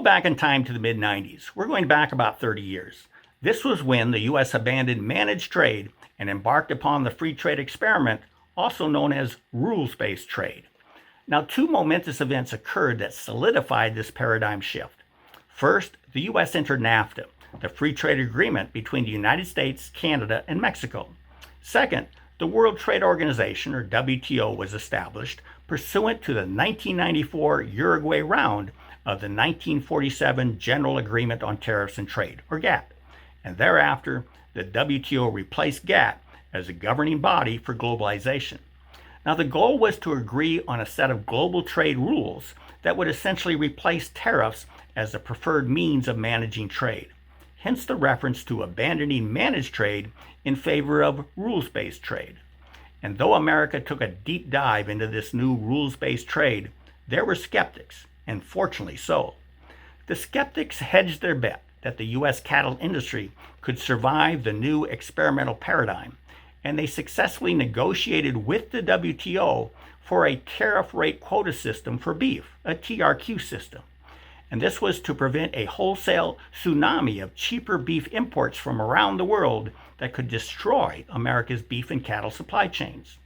go back in time to the mid-90s. We're going back about 30 years. This was when the U.S. abandoned managed trade and embarked upon the free trade experiment, also known as rules-based trade. Now, two momentous events occurred that solidified this paradigm shift. First, the U.S. entered NAFTA, the free trade agreement between the United States, Canada, and Mexico. Second, the World Trade Organization, or WTO, was established pursuant to the 1994 Uruguay Round of the 1947 General Agreement on Tariffs and Trade, or GATT. And thereafter, the WTO replaced GATT as a governing body for globalization. Now, the goal was to agree on a set of global trade rules that would essentially replace tariffs as the preferred means of managing trade. Hence the reference to abandoning managed trade in favor of rules-based trade. And though America took a deep dive into this new rules-based trade, there were skeptics, and fortunately so. The skeptics hedged their bet that the U.S. cattle industry could survive the new experimental paradigm, and they successfully negotiated with the WTO for a tariff rate quota system for beef, a TRQ system. And this was to prevent a wholesale tsunami of cheaper beef imports from around the world that could destroy America's beef and cattle supply chains.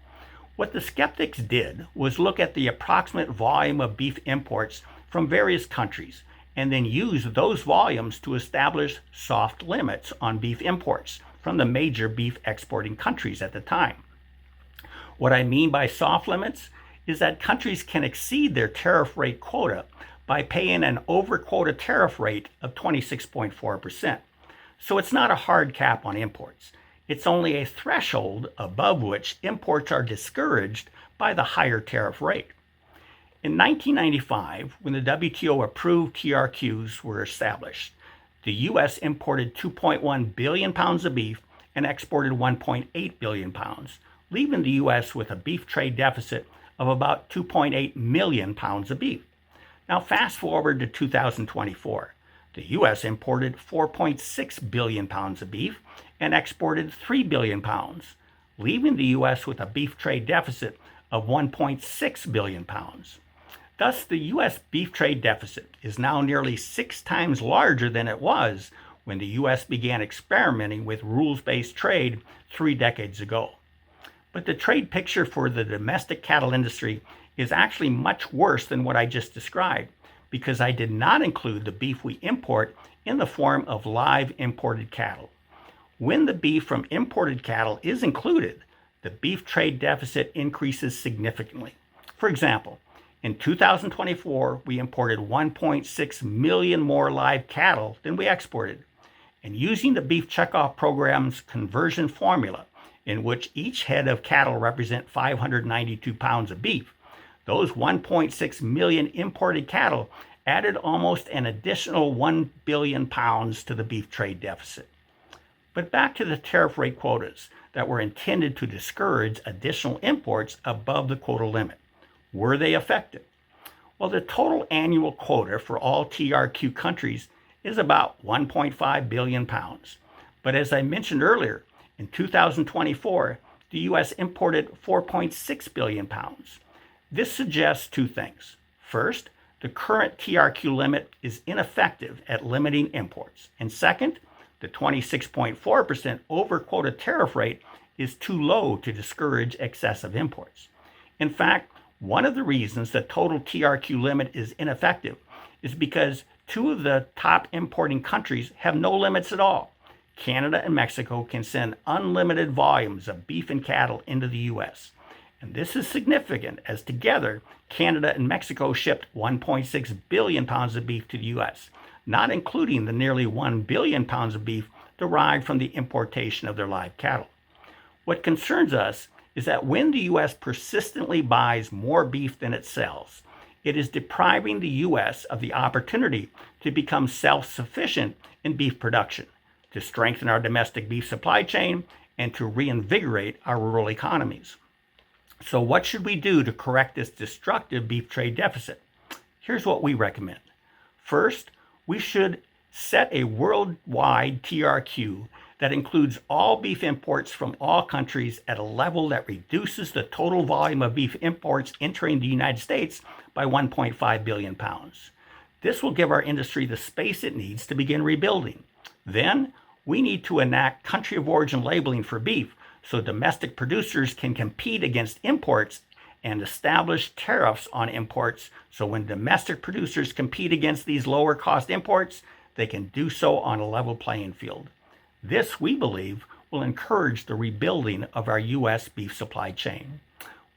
What the skeptics did was look at the approximate volume of beef imports from various countries and then use those volumes to establish soft limits on beef imports from the major beef exporting countries at the time. What I mean by soft limits is that countries can exceed their tariff rate quota by paying an over-quota tariff rate of 26.4%. So it's not a hard cap on imports. It's only a threshold above which imports are discouraged by the higher tariff rate. In 1995, when the WTO approved TRQs were established, the U.S. imported 2.1 billion pounds of beef and exported 1.8 billion pounds, leaving the U.S. with a beef trade deficit of about 2.8 million pounds of beef. Now fast forward to 2024. The U.S. imported 4.6 billion pounds of beef and exported 3 billion pounds, leaving the U.S. with a beef trade deficit of 1.6 billion pounds. Thus, the U.S. beef trade deficit is now nearly 6 times larger than it was when the U.S. began experimenting with rules-based trade 3 decades ago. But the trade picture for the domestic cattle industry is actually much worse than what I just described, because I did not include the beef we import in the form of live imported cattle. When the beef from imported cattle is included, the beef trade deficit increases significantly. For example, in 2024, we imported 1.6 million more live cattle than we exported. And using the beef checkoff program's conversion formula, in which each head of cattle represent 592 pounds of beef, those 1.6 million imported cattle added almost an additional 1 billion pounds to the beef trade deficit. But back to the tariff rate quotas that were intended to discourage additional imports above the quota limit. Were they effective? Well, the total annual quota for all TRQ countries is about 1.5 billion pounds. But as I mentioned earlier, in 2024, the U.S. imported 4.6 billion pounds. This suggests two things. First, the current TRQ limit is ineffective at limiting imports. And second, the 26.4% over-quota tariff rate is too low to discourage excessive imports. In fact, one of the reasons the total TRQ limit is ineffective is because 2 of the top importing countries have no limits at all. Canada and Mexico can send unlimited volumes of beef and cattle into the U.S. And this is significant as together, Canada and Mexico shipped 1.6 billion pounds of beef to the U.S., not including the nearly 1 billion pounds of beef derived from the importation of their live cattle. What concerns us is that when the U.S. persistently buys more beef than it sells, it is depriving the U.S. of the opportunity to become self-sufficient in beef production, to strengthen our domestic beef supply chain, and to reinvigorate our rural economies. So what should we do to correct this destructive beef trade deficit? Here's what we recommend. First, we should set a worldwide TRQ that includes all beef imports from all countries at a level that reduces the total volume of beef imports entering the United States by 1.5 billion pounds. This will give our industry the space it needs to begin rebuilding. Then, we need to enact country of origin labeling for beef so domestic producers can compete against imports and establish tariffs on imports so when domestic producers compete against these lower cost imports, they can do so on a level playing field. This, we believe, will encourage the rebuilding of our U.S. beef supply chain.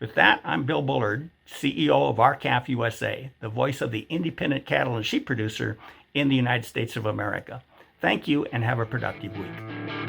With that, I'm Bill Bullard, CEO of RCAF USA, the voice of the independent cattle and sheep producer in the United States of America. Thank you and have a productive week.